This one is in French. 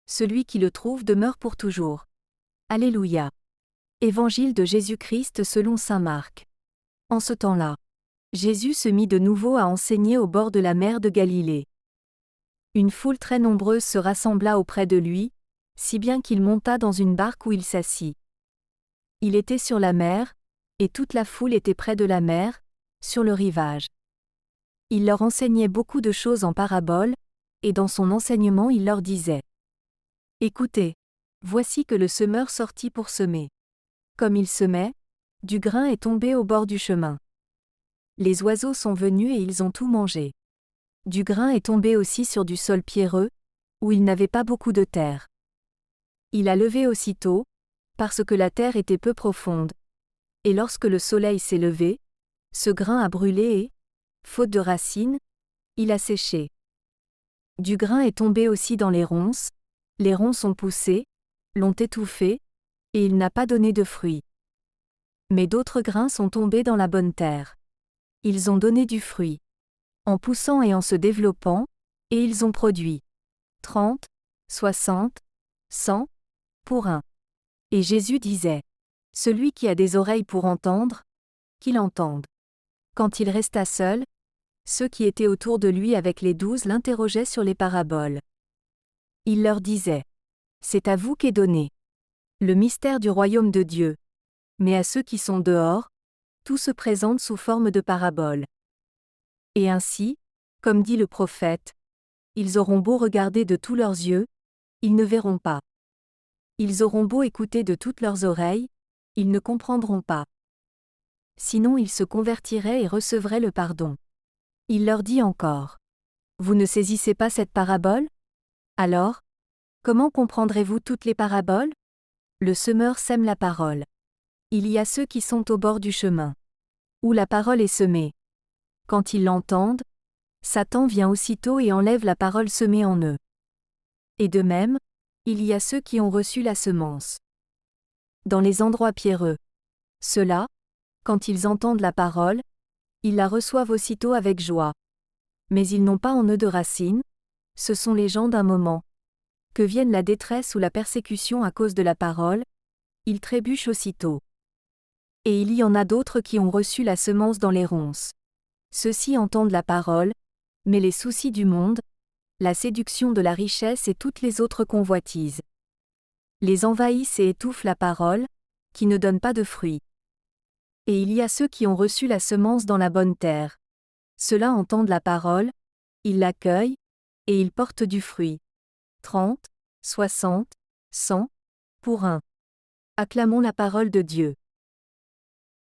celui qui le trouve demeure pour toujours. Alléluia. Évangile de Jésus-Christ selon saint Marc. En ce temps-là, Jésus se mit de nouveau à enseigner au bord de la mer de Galilée. Une foule très nombreuse se rassembla auprès de lui, si bien qu'il monta dans une barque où il s'assit. Il était sur la mer, et toute la foule était près de la mer, sur le rivage. Il leur enseignait beaucoup de choses en paraboles, et dans son enseignement il leur disait : Écoutez, voici que le semeur sortit pour semer. Comme il semait, du grain est tombé au bord du chemin. Les oiseaux sont venus et ils ont tout mangé. Du grain est tombé aussi sur du sol pierreux, où il n'avait pas beaucoup de terre. Il a levé aussitôt, parce que la terre était peu profonde. Et lorsque le soleil s'est levé, ce grain a brûlé et, faute de racines, il a séché. Du grain est tombé aussi dans les ronces ont poussé, l'ont étouffé, et il n'a pas donné de fruits. Mais d'autres grains sont tombés dans la bonne terre. Ils ont donné du fruit. En poussant et en se développant, et ils ont produit 30, 60, 100, pour un. Et Jésus disait : Celui qui a des oreilles pour entendre, qu'il entende. Quand il resta seul, ceux qui étaient autour de lui avec les 12 l'interrogeaient sur les paraboles. Il leur disait : C'est à vous qu'est donné le mystère du royaume de Dieu. Mais à ceux qui sont dehors, tout se présente sous forme de paraboles. Et ainsi, comme dit le prophète, ils auront beau regarder de tous leurs yeux, ils ne verront pas. Ils auront beau écouter de toutes leurs oreilles, ils ne comprendront pas. Sinon ils se convertiraient et recevraient le pardon. Il leur dit encore : Vous ne saisissez pas cette parabole ? Alors, comment comprendrez-vous toutes les paraboles ? Le semeur sème la parole. Il y a ceux qui sont au bord du chemin, où la parole est semée. Quand ils l'entendent, Satan vient aussitôt et enlève la parole semée en eux. Et de même, il y a ceux qui ont reçu la semence dans les endroits pierreux. Ceux-là, quand ils entendent la parole, ils la reçoivent aussitôt avec joie. Mais ils n'ont pas en eux de racines, ce sont les gens d'un moment. Que vienne la détresse ou la persécution à cause de la parole, ils trébuchent aussitôt. Et il y en a d'autres qui ont reçu la semence dans les ronces. Ceux-ci entendent la parole, mais les soucis du monde, la séduction de la richesse et toutes les autres convoitises les envahissent et étouffent la parole, qui ne donne pas de fruits. Et il y a ceux qui ont reçu la semence dans la bonne terre. Ceux-là entendent la parole, ils l'accueillent, et ils portent du fruit. 30, 60, 100, pour un. Acclamons la parole de Dieu.